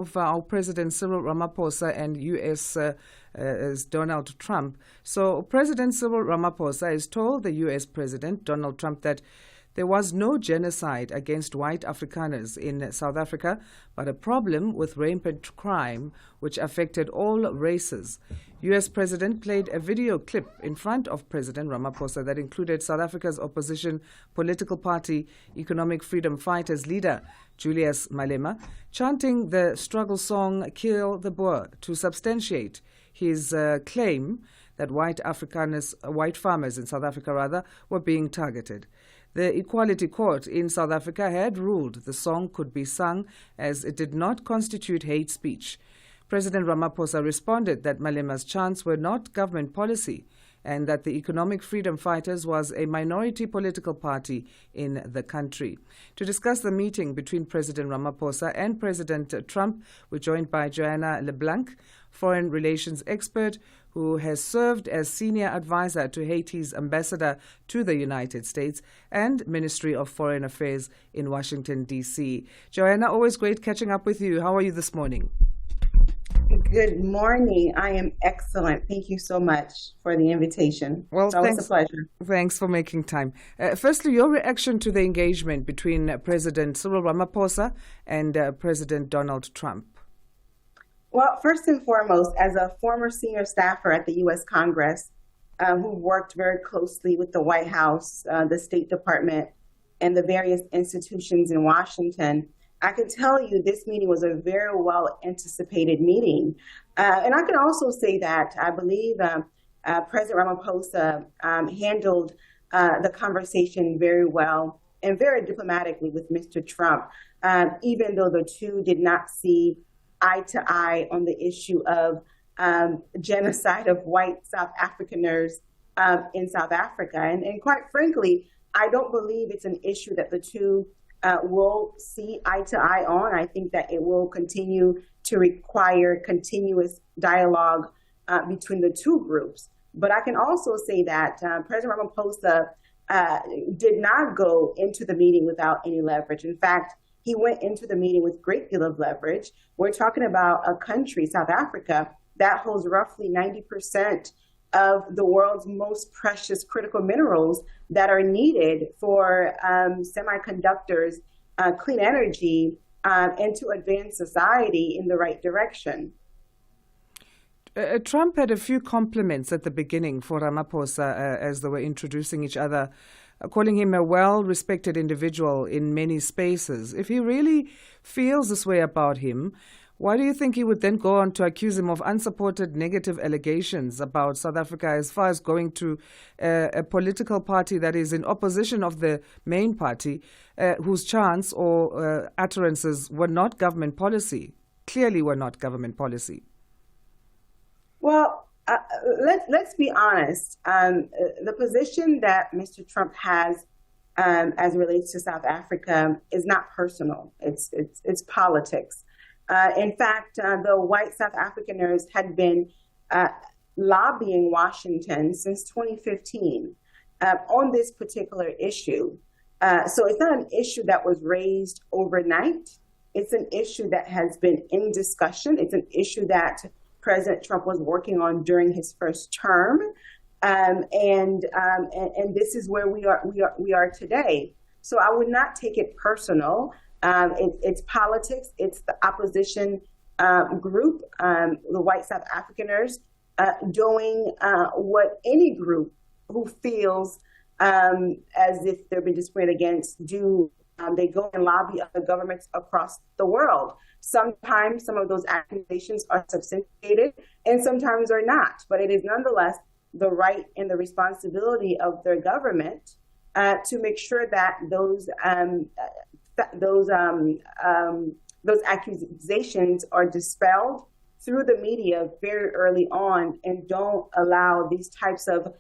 of our President Cyril Ramaphosa and U.S. Donald Trump. So President Cyril Ramaphosa has told the U.S. President Donald Trump that there was no genocide against white Afrikaners in South Africa, but a problem with rampant crime which affected all races. U.S. President played a video clip in front of President Ramaphosa that included South Africa's opposition political party Economic Freedom Fighters leader Julius Malema chanting the struggle song "Kill the Boer" to substantiate his claim that white farmers in South Africa were being targeted. The Equality Court in South Africa had ruled the song could be sung as it did not constitute hate speech. President Ramaphosa responded that Malema's chants were not government policy and that the Economic Freedom Fighters was a minority political party in the country. To discuss the meeting between President Ramaphosa and President Trump, we're joined by Johanna Leblanc, foreign relations expert who has served as senior advisor to Haiti's ambassador to the United States and Ministry of Foreign Affairs in Washington, D.C. Johanna, always great catching up with you. How are you this morning? Good morning. I am excellent. Thank you so much for the invitation. Well, it's always a pleasure. Thanks for making time. Firstly, your reaction to the engagement between President Cyril Ramaphosa and President Donald Trump. Well, first and foremost, as a former senior staffer at the U.S. Congress, who worked very closely with the White House, the State Department, and the various institutions in Washington, I can tell you this meeting was a very well-anticipated meeting. And I can also say that I believe President Ramaphosa handled the conversation very well and very diplomatically with Mr. Trump, even though the two did not see eye to eye on the issue of genocide of white South Afrikaners in South Africa. And quite frankly, I don't believe it's an issue that the two will see eye to eye on. I think that it will continue to require continuous dialogue between the two groups. But I can also say that President Ramaphosa did not go into the meeting without any leverage. In fact, he went into the meeting with a great deal of leverage. We're talking about a country, South Africa, that holds roughly 90% of the world's most precious critical minerals that are needed for semiconductors, clean energy, and to advance society in the right direction. Trump had a few compliments at the beginning for Ramaphosa as they were introducing each other, calling him a well-respected individual in many spaces. If he really feels this way about him, why do you think he would then go on to accuse him of unsupported negative allegations about South Africa as far as going to a political party that is in opposition of the main party, whose chants or utterances were not government policy, clearly were not government policy? Well, let's be honest. The position that Mr. Trump has as it relates to South Africa is not personal. It's politics. In fact, the white South Afrikaners had been lobbying Washington since 2015 on this particular issue. So it's not an issue that was raised overnight. It's an issue that has been in discussion. It's an issue that President Trump was working on during his first term, and this is where we are today. So I would not take it personal. It's politics. It's the opposition group, the white South Afrikaners, doing what any group who feels as if they're being discriminated against do. They go and lobby other governments across the world. Sometimes some of those accusations are substantiated and sometimes are not. But it is nonetheless the right and the responsibility of their government to make sure that those accusations are dispelled through the media very early on and don't allow these types of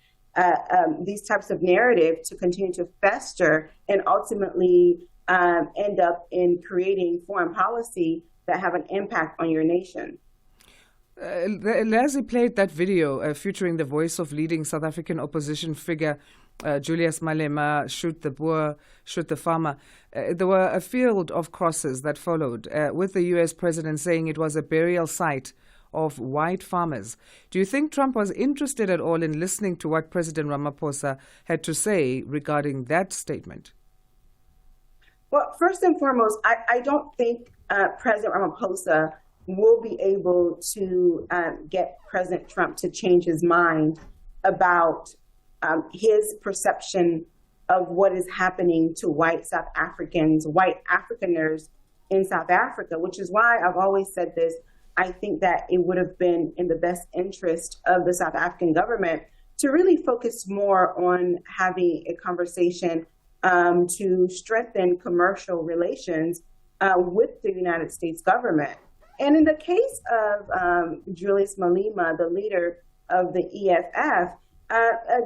narrative to continue to fester and ultimately end up in creating foreign policy that have an impact on your nation. As he played that video featuring the voice of leading South African opposition figure Julius Malema, shoot the boer, shoot the farmer. There were a field of crosses that followed, with the U.S. president saying it was a burial site of white farmers. Do you think Trump was interested at all in listening to what President Ramaphosa had to say regarding that statement? Well, first and foremost, I don't think President Ramaphosa will be able to get President Trump to change his mind about his perception of what is happening to white South Africans, white Afrikaners in South Africa, which is why I've always said this. I think that it would have been in the best interest of the South African government to really focus more on having a conversation to strengthen commercial relations with the United States government. And in the case of Julius Malema, the leader of the EFF,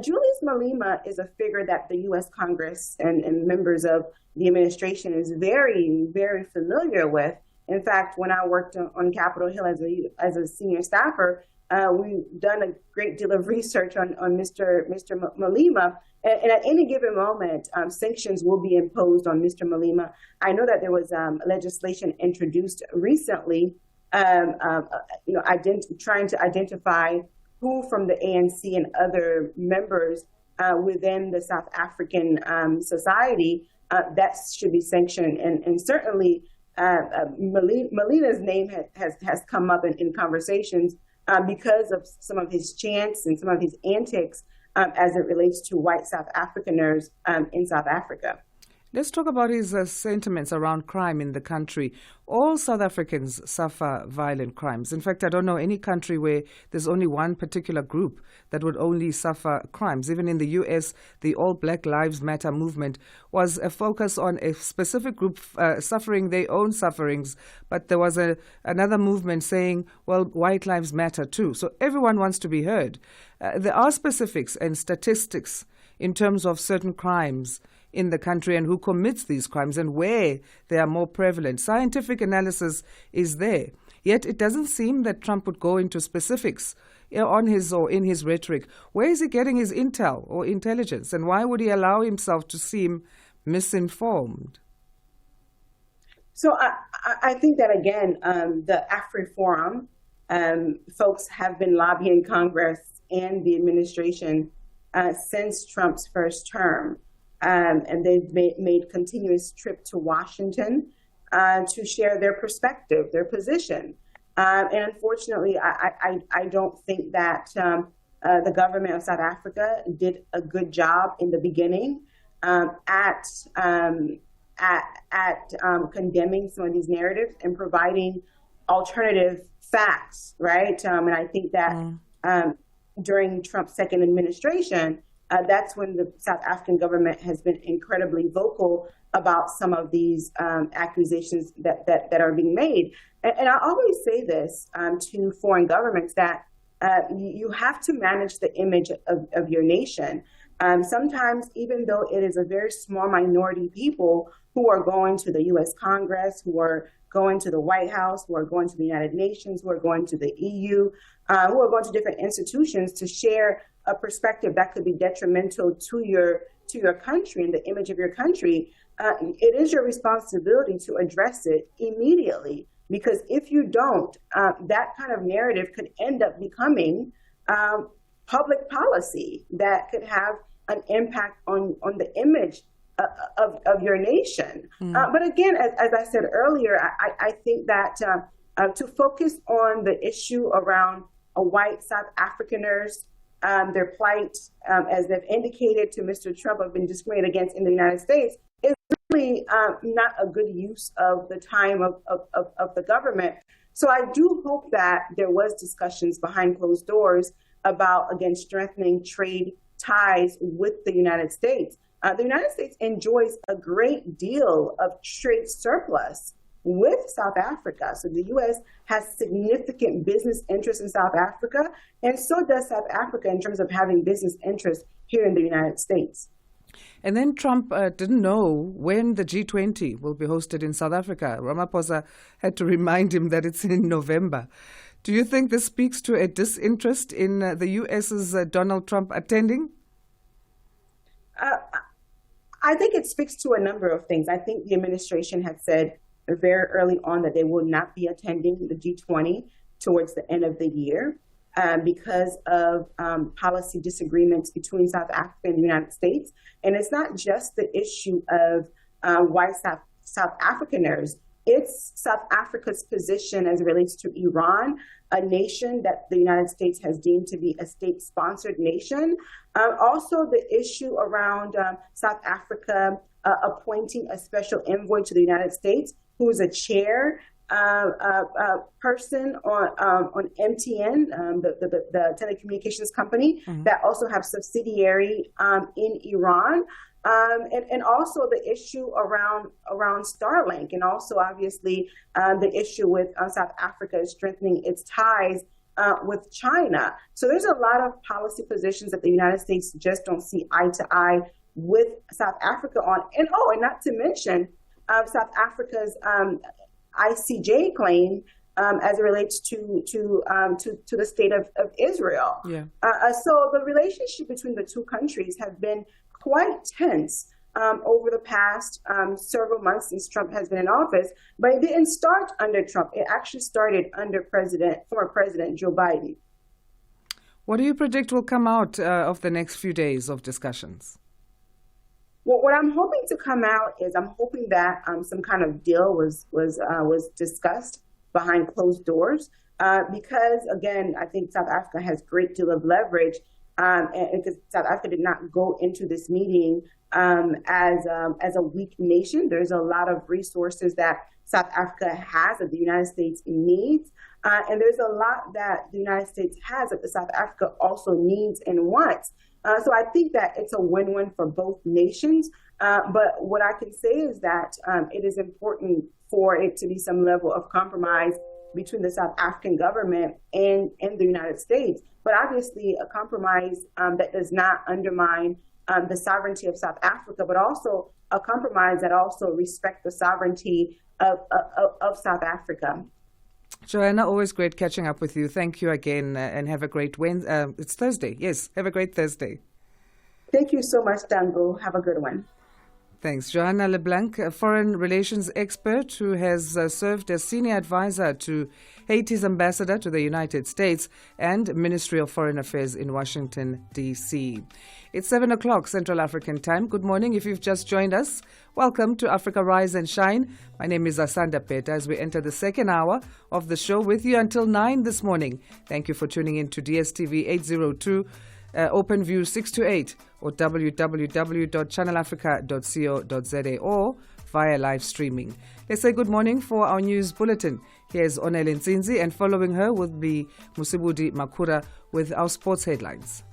Julius Malema is a figure that the U.S. Congress and members of the administration is very, very familiar with. In fact, when I worked on Capitol Hill as a senior staffer, we've done a great deal of research on Mr. Malema. And at any given moment, sanctions will be imposed on Mr. Malema. I know that there was legislation introduced recently, trying to identify who from the ANC and other members within the South African society that should be sanctioned. And certainly Malema's name has come up in conversations because of some of his chants and some of his antics as it relates to white South Afrikaners in South Africa. Let's talk about his sentiments around crime in the country. All South Africans suffer violent crimes. In fact, I don't know any country where there's only one particular group that would only suffer crimes. Even in the U.S., the All Black Lives Matter movement was a focus on a specific group suffering their own sufferings. But there was another movement saying, well, white lives matter too. So everyone wants to be heard. There are specifics and statistics in terms of certain crimes in the country and who commits these crimes and where they are more prevalent. Scientific analysis is there. Yet it doesn't seem that Trump would go into specifics on his or in his rhetoric. Where is he getting his intel or intelligence, and why would he allow himself to seem misinformed? So I think that, again, the AfriForum folks have been lobbying Congress and the administration since Trump's first term. And they've made continuous trip to Washington to share their perspective, their position. And unfortunately, I don't think that the government of South Africa did a good job in the beginning at condemning some of these narratives and providing alternative facts, right? And I think that during Trump's second administration, that's when the South African government has been incredibly vocal about some of these accusations that are being made. And I always say this to foreign governments, that you have to manage the image of your nation. Sometimes, even though it is a very small minority people who are going to the U.S. Congress, who are going to the White House, who are going to the United Nations, who are going to the EU, who are going to different institutions to share a perspective that could be detrimental to your country and the image of your country, it is your responsibility to address it immediately. Because if you don't, that kind of narrative could end up becoming public policy that could have an impact on the image of your nation. But again, as I said earlier, I think that to focus on the issue around white South Afrikaners, their plight, as they've indicated to Mr. Trump, have been discriminated against in the United States, is really not a good use of the time of the government. So I do hope that there was discussions behind closed doors about, again, strengthening trade ties with the United States. The United States enjoys a great deal of trade surplus with South Africa. So the U.S. has significant business interests in South Africa, and so does South Africa in terms of having business interests here in the United States. And then Trump didn't know when the G20 will be hosted in South Africa. Ramaphosa had to remind him that it's in November. Do you think this speaks to a disinterest in the U.S.'s Donald Trump attending? Uh, I think it speaks to a number of things. I think the administration had said very early on that they will not be attending the G20 towards the end of the year because of policy disagreements between South Africa and the United States. And it's not just the issue of white South Afrikaners. It's South Africa's position as it relates to Iran, a nation that the United States has deemed to be a state-sponsored nation. Also, the issue around South Africa appointing a special envoy to the United States, who is a chair person on MTN, the telecommunications company, that also have subsidiary in Iran. And also the issue around Starlink, and also obviously the issue with South Africa strengthening its ties with China. So there's a lot of policy positions that the United States just don't see eye to eye with South Africa on. And not to mention South Africa's ICJ claim as it relates to the state of Israel. Yeah. So the relationship between the two countries have been quite tense over the past several months since Trump has been in office, but it didn't start under Trump. It actually started under former President Joe Biden. What do you predict will come out of the next few days of discussions? Well, what I'm hoping to come out is I'm hoping that some kind of deal was discussed behind closed doors because, again, I think South Africa has a great deal of leverage. And because South Africa did not go into this meeting as a weak nation, there's a lot of resources that South Africa has that the United States needs, and there's a lot that the United States has that the South Africa also needs and wants. So I think that it's a win-win for both nations. But what I can say is that it is important for it to be some level of compromise between the South African government and the United States. But obviously a compromise that does not undermine the sovereignty of South Africa, but also a compromise that also respects the sovereignty of South Africa. Johanna, always great catching up with you. Thank you again and have a great Wednesday. It's Thursday. Yes, have a great Thursday. Thank you so much, Dango. Have a good one. Thanks. Johanna Leblanc, a foreign relations expert who has served as senior advisor to Haiti's ambassador to the United States and Ministry of Foreign Affairs in Washington, D.C. It's 7 o'clock Central African time. Good morning. If you've just joined us, welcome to Africa Rise and Shine. My name is Asanda Beda as we enter the second hour of the show with you until 9 this morning. Thank you for tuning in to DSTV 802. OpenView 628 or www.channelafrica.co.za or via live streaming. Let's say good morning for our news bulletin. Here's Onele Nzinzi, and following her will be Musibudi Makura with our sports headlines.